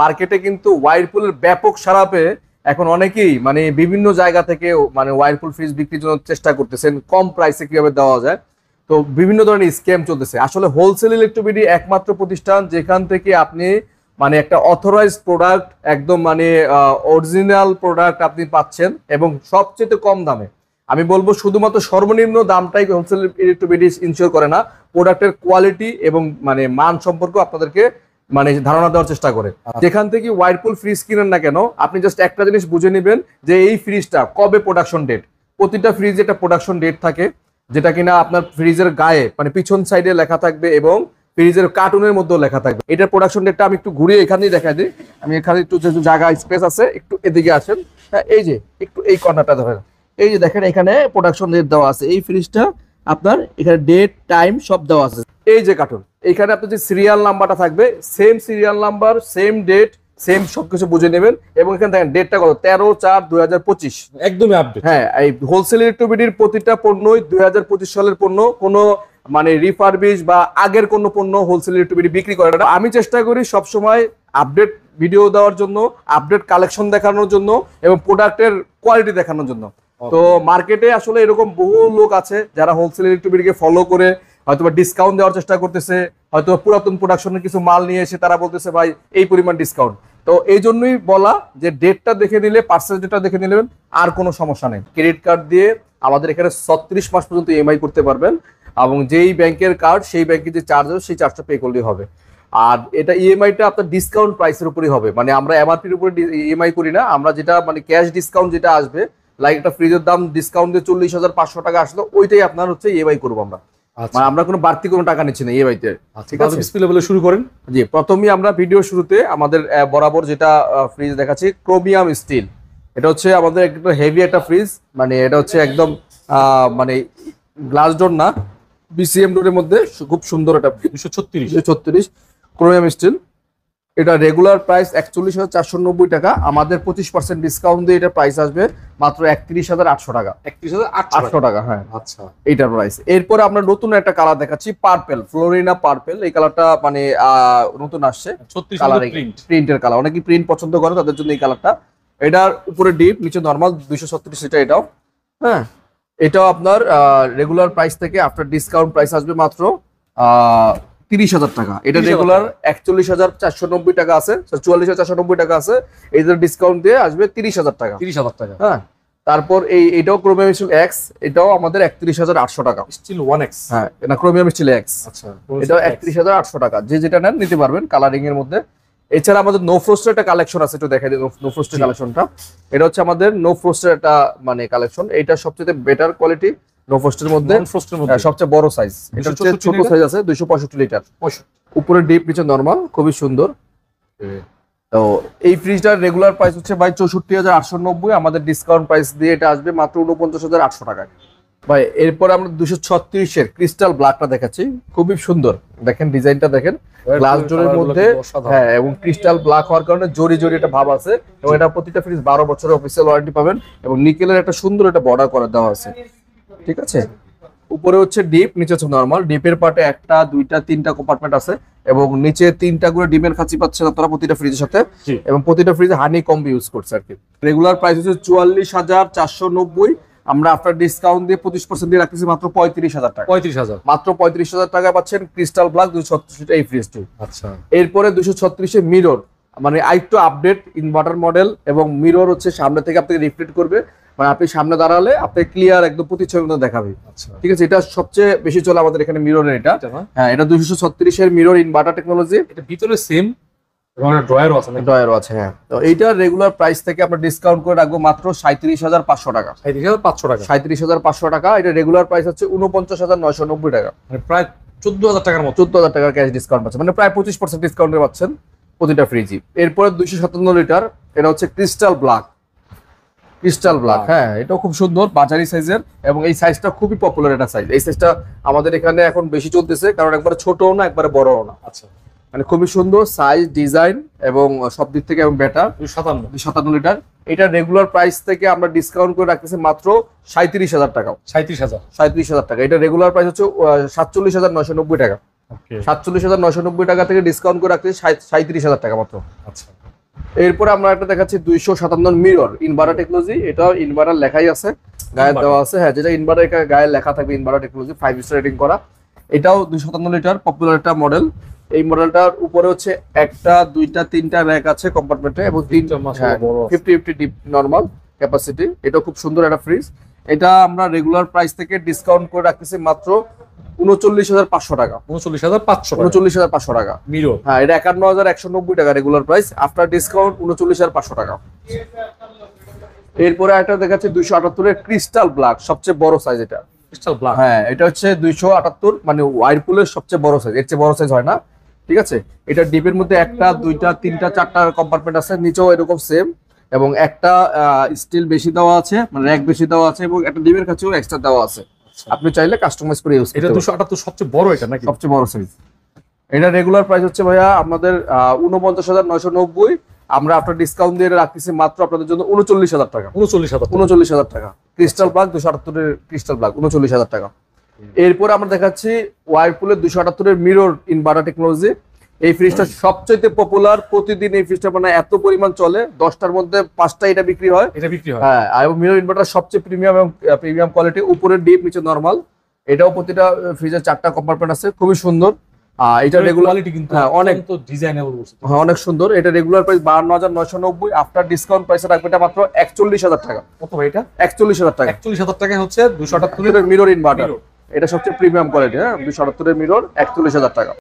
মার্কেটে কিন্তু ওয়াইরপুলের ব্যাপক সাড়া পেয়ে এখন অনেকেই মানে বিভিন্ন জায়গা থেকে মানে ওয়াইরপুল ফ্রিজ বিক্রির জন্য চেষ্টা করতেছেন কম প্রাইসে কিভাবে দেওয়া যায়। তো বিভিন্ন ধরনের স্ক্যাম চলতেছে। আসলে হোলসেল ইলেকট্রোবিডি একমাত্র প্রতিষ্ঠান যেখান থেকে আপনি মানে একটা অথরাইজড প্রোডাক্ট একদম মানে অরিজিনাল প্রোডাক্ট আপনি পাচ্ছেন এবং সবচেয়ে কম দামে। আমি বলবো শুধুমাত্র সর্বনিম্ন দামটাই হোলসেল ইলেকট্রোবিডি ইনশিওর করে না, প্রোডাক্টের কোয়ালিটি এবং মানে মান সম্পর্কে আপনাদেরকে মানে ধারণা দেওয়ার চেষ্টা করে। যেখান থেকে ওয়াইরপুল ফ্রিজ কিনেন না কেন আপনি জাস্ট একটা জিনিস বুঝে নেবেন যে এই ফ্রিজটা কবে প্রোডাকশন ডেট। প্রতিটা ফ্রিজে একটা প্রোডাকশন ডেট থাকে যেটা কিনা আপনার ফ্রিজের গায়ে মানে পিছন সাইডে লেখা থাকবে এবং ফ্রিজের কার্টুনের মধ্যেও লেখা থাকবে। এটার প্রোডাকশন ডেটটা আমি একটু ঘুরিয়ে এখানেই দেখাই দিই। আমি এখানে একটু যে জায়গা স্পেস আছে একটু এদিকে আসেন। হ্যাঁ, এই যে একটু এই কর্নারটা ধরেন, এই যে দেখেন এখানে প্রোডাকশন ডেট দেওয়া আছে। এই ফ্রিজটা আপনার এখানে ডেট টাইম সব দেওয়া আছে। এই যে কার্টুন এইখানে আপনার যে সিরিয়াল নাম্বারটা থাকবে same serial number same date same সবকিছু বুঝে নেবেন। এবং এখানে দেখেন ডেটটা কত 13/4/2025 একদমই আপডেট। হ্যাঁ, এই হোলসেল ইলেকট্রোবিডির প্রতিটা পণ্যই 2025 সালের পণ্য, কোনো মানে রিফারবিশ বা আগের কোনো পণ্য হোলসেল ইলেকট্রোবিডি বিক্রি করে না। আমি চেষ্টা করি সবসময় আপডেট ভিডিও দেওয়ার জন্য, আপডেট কালেকশন দেখানোর জন্য এবং প্রোডাক্টের কোয়ালিটি দেখানোর জন্য। তো মার্কেটে আসলে এরকম বহু লোক আছে যারা হোলসেল ইলেকট্রোবিডিকে ফলো করে হয়তো ডিসকাউন্ট দেওয়ার চেষ্টা করতেছে, হয়তো পুরাতন প্রোডাকশনের কিছু মাল নিয়ে এসে তারা বলতেছে ভাই এই পরিমাণ ডিসকাউন্ট। তো এই জন্যই বলা যে ডেটটা দেখে নিলে, পার্সেন্ট ডেটটা দেখে নিলেন, আর কোনো সমস্যা নেই। ক্রেডিট কার্ড দিয়ে আমাদের এখানে 36 মাস পর্যন্ত ইএমআই করতে পারবেন এবং যেই ব্যাংকের কার্ড সেই ব্যাংকের যে চার্জ হবে সেই চার্জটা পে করলেই হবে। আর এটা ইএমআইটা আপনার ডিসকাউন্ট প্রাইসের উপরই হবে, মানে আমরা এমআরপির উপরে ইএমআই করি না। আমরা যেটা মানে ক্যাশ ডিসকাউন্ট যেটা আসবে, লাইক একটা ফ্রিজের দাম ডিসকাউন্ট দিয়ে 40,500 টাকা আসলো, ওইটাই আপনার হচ্ছে ইএমআই করবো আমরা। মানে আমরা কোনো বাড়তি কোনো টাকা নিচ্ছি না ইএমআইতে। ঠিক আছে, বিসমিল্লাহ বলে শুরু করেন। জি, প্রথমেই আমরা ভিডিও শুরুতে আমাদের বরাবর যেটা ফ্রিজ দেখাচ্ছি ক্রোমিয়াম স্টিল। এটা হচ্ছে আমাদের একটু হেভি একটা ফ্রিজ, মানে এটা হচ্ছে একদম মানে গ্লাস ডোর না, বিসিএম ডোরের মধ্যে খুব সুন্দর একটা 236 ক্রোমিয়াম স্টিল। এটা রেগুলার প্রাইস 41,490 টাকা। আমাদের 25% ডিসকাউন্ট দিয়ে এটা প্রাইস আসবে মাত্র 31,800 টাকা। 31,800 টাকা, হ্যাঁ আচ্ছা এইটার প্রাইস। এরপরে আমরা নতুন একটা কালার দেখাচ্ছি পার্পেল, ফ্লোরিনা পার্পেল। এই কালারটা মানে নতুন আসছে, প্রিন্টের কালার। অনেকেই প্রিন্ট পছন্দ করে, তাদের জন্য এই কালারটা। এটার উপরে ডিপ, নিচে নর্মাল 236 এটা। এটাও হ্যাঁ, এটাও আপনার রেগুলার প্রাইস থেকে আফটার ডিসকাউন্ট প্রাইস আসবে মাত্র 30,000 টাকা। এটা রেগুলার 41,490 টাকা আছে, 44,490 টাকা আছে। এইটার ডিসকাউন্ট দিয়ে আসবে 30,000 টাকা। 30,000 টাকা, হ্যাঁ। তারপর এটাও ক্রোমিয়াম স্টিল এক্স, এটাও আমাদের 31,800 টাকা। স্টিল 1X, হ্যাঁ, এটা ক্রোমিয়াম স্টিল এক্স। আচ্ছা, এটাও 31,800 টাকা। যে যেটা নেন নিতে পারবেন কালারিং এর মধ্যে। এছাড়া আমাদের নো ফ্রস্টের একটা কালেকশন আছে, একটু দেখাই দিই নো ফ্রস্টের কালেকশনটা। এটা হচ্ছে আমাদের নো ফ্রস্টের একটা মানে কালেকশন। এটা সবচেয়ে বেটার কোয়ালিটি নো ফ্রস্টের মধ্যে, সবচেয়ে বড় সাইজ। এটা হচ্ছে ছোট সাইজ আছে 265 লিটার। উপরে ডিপ, নিচে নরমাল, খুবই সুন্দর। তো এই ফ্রিজটার রেগুলার প্রাইস হচ্ছে ভাই 64,890। আমাদের ডিসকাউন্ট প্রাইস দিয়ে এটা আসবে মাত্র 49,800 টাকায় ভাই। এরপর আমরা 236-এর ক্রিস্টাল ব্ল্যাকটা দেখাচ্ছি, খুবই সুন্দর। দেখেন ডিজাইনটা দেখেন, গ্লাস ডোরের মধ্যে, হ্যাঁ, এবং ক্রিস্টাল ব্ল্যাক হওয়ার কারণে জরি জরি একটা ভাব আছে। এবং এটা প্রতিটা ফ্রিজ 12 বছরের অফিসিয়াল ওয়ারেন্টি পাবেন এবং নিকেলের একটা সুন্দর একটা বর্ডার করে দেওয়া আছে। ঠিক আছে, উপরে হচ্ছে ডিপ, নিচে হচ্ছে নরমাল। ডিপের পার্টে 1, 2, 3টা কম্পার্টমেন্ট আছে এবং নিচে 3টা করে ডিমের খাঁচি পাচ্ছেন আপনারা প্রতিটা ফ্রিজের সাথে। এবং প্রতিটা ফ্রিজে হানি কম্বি ইউজ করছে আর কি। রেগুলার প্রাইস হচ্ছে 44,490। আমরা আফটার ডিসকাউন্ট দিয়ে 25% দিয়ে রাখতেছি মাত্র 35,000 টাকা। 35,000, মাত্র 35,000 টাকা পাচ্ছেন ক্রিস্টাল ব্ল্যাক 236 এই ফ্রিজটি। আচ্ছা, এরপরে 236-এ মিরর, মানে আরেকটু আপডেট ইনভার্টার মডেল এবং মিরর হচ্ছে সামনে থেকে আপনাকে রিফ্লেক্ট করবে, মানে আপনি সামনে দাঁড়ালে আপনি ক্লিয়ার একদম প্রতিচ্ছবি দেখাবে। আচ্ছা, ঠিক আছে, এটা সবচেয়ে বেশি চলে আমাদের এখানে মিররের। এটা হ্যাঁ, এটা 236-এর মিরর ইনভার্টার টেকনোলজি। এটা ভিতরে সেম ড্রয়ারও আছে, হ্যাঁ। তো এইটার রেগুলার প্রাইস থেকে আমরা ডিসকাউন্ট করে রাখবো মাত্র 37,500 টাকা। 37,500 টাকা। এটা রেগুলার প্রাইস হচ্ছে 49,990 টাকা, মানে প্রায় 14,000 টাকার মতো। 14,000 টাকার ক্যাশ ডিসকাউন্ট পাচ্ছেন, মানে প্রায় 25% ডিসকাউন্টে পাচ্ছেন প্রতিটা ফ্রিজই। এরপরে 257 লিটার, এটা হচ্ছে ক্রিস্টাল ব্ল্যাক। হ্যাঁ, এটাও খুব সুন্দর বাজারি সাইজের এবং এই সাইজটা খুবই পপুলার একটা সাইজ। এই সাইজটা আমাদের এখানে এখন বেশি চলতেছে, কারণ একবারে ছোটও না একবারে বড়ও না। আচ্ছা, মানে খুবই সুন্দর সাইজ, ডিজাইন এবং সব দিক থেকে এবং বেটার। 257 লিটার। এটা রেগুলার প্রাইস থেকে আমরা ডিসকাউন্ট করে রাখতেছি মাত্র 37,000 টাকা। 37,000 টাকা। এটা রেগুলার প্রাইস হচ্ছে 47,990 টাকা। ওকে 47,990 টাকা থেকে ডিসকাউন্ট করে রাখতেছি 37,000 টাকা মাত্র। আচ্ছা এরপরে আমরা একটা দেখাচ্ছি 257 মিরর ইনভার্টার টেকনোলজি। এটাও ইনভার্টার লেখাই আছে, গায়ে দেওয়া আছে। হ্যাঁ, যেটা ইনভার্টার গায়ে লেখা থাকবে ইনভার্টার টেকনোলজি, 5 স্টার রেটিং করা। এটাও 257 লিটার পপুলার একটা মডেল। এই মডেলটার উপরে হচ্ছে একটা, দুইটা, তিনটা র্যাক আছে কম্পার্টমেন্টে এবং তিনটা মাশাআল্লাহ বড় আছে। 50 ডিপ নরমাল ক্যাপাসিটি। এটা খুব সুন্দর একটা ফ্রিজ। এটা আমরা রেগুলার প্রাইস থেকে ডিসকাউন্ট করে রাখতেছি মাত্র 39,500 টাকা। 39,500 টাকা 39,500 টাকা। মিরর। হ্যাঁ, এটা 51,190 টাকা রেগুলার প্রাইস, আফটার ডিসকাউন্ট 39,500 টাকা। এরপরে একটা দেখাচ্ছে 278 এর ক্রিস্টাল ব্ল্যাক, সবচেয়ে বড় সাইজ এটা। Crystal black. হ্যাঁ, এটা হচ্ছে 278, মানে ওয়াইরপুলের সবচেয়ে বড় সাইজ, এর চেয়ে বড় সাইজ হয় না। ঠিক আছে, এটা ডিপের মধ্যে একটা, দুইটা, তিনটা, চারটা কম্পার্টমেন্ট আছে, নিচেও এরকম সেম, এবং একটা স্টিল বেশি দেওয়া আছে, মানে র্যাক বেশি দেওয়া আছে, এবং একটা ডিপের কাছেও এক্সট্রা দেওয়া আছে। আপনি চাইলে কাস্টমাইজ করে ইউজ করতে এটা পারবেন। 278 সবচেয়ে বড় এটা নাকি? সবচেয়ে বড় সাইজ। এটা রেগুলার প্রাইস হচ্ছে ভাইয়া আমাদের 49,990। আমরা আপনার ডিসকাউন্ট দিয়ে রাখতেছি মাত্র আপনাদের জন্য 39,000 টাকা। 39,000 টাকা। ক্রিস্টাল ব্ল্যাক 278 এর ক্রিস্টাল ব্ল্যাক 39,000 টাকা। এরপর আমরা দেখাচ্ছি ওয়ারপুলের 278 এর মিরর ইনভার্টার টেকনোলজি। এই ফ্রিজটা সবচেয়ে পপুলার, প্রতিদিন এই ফ্রিজটা মানে এত পরিমাণ চলে, 10টার মধ্যে 5টা এটা বিক্রি হয়। এটা বিক্রি হয়। হ্যাঁ, আর মিরর ইনভার্টার সবচেয়ে প্রিমিয়াম এবং প্রিমিয়াম কোয়ালিটি, উপরের ডিপ, নিচে নরমাল। এটাও প্রতিটা ফ্রিজের 4টা কম্পার্টমেন্ট আছে, খুবই সুন্দর। এটা রেগুলার কোয়ালিটি কিন্তু অনেক তো ডিজাইনেবল বলছে। হ্যাঁ, অনেক সুন্দর। এটা রেগুলার প্রাইস 52,990, আফটার ডিসকাউন্ট প্রাইসে রাখবে এটা মাত্র 41,000 টাকা। কত ভাই এটা? 41,000 টাকা। 41,000 টাকায় হচ্ছে 278 মিরর ইনভার্টার। এটা সবচেয়ে প্রিমিয়াম কোয়ালিটি। হ্যাঁ, 278 এর মিরর 41,000 টাকা।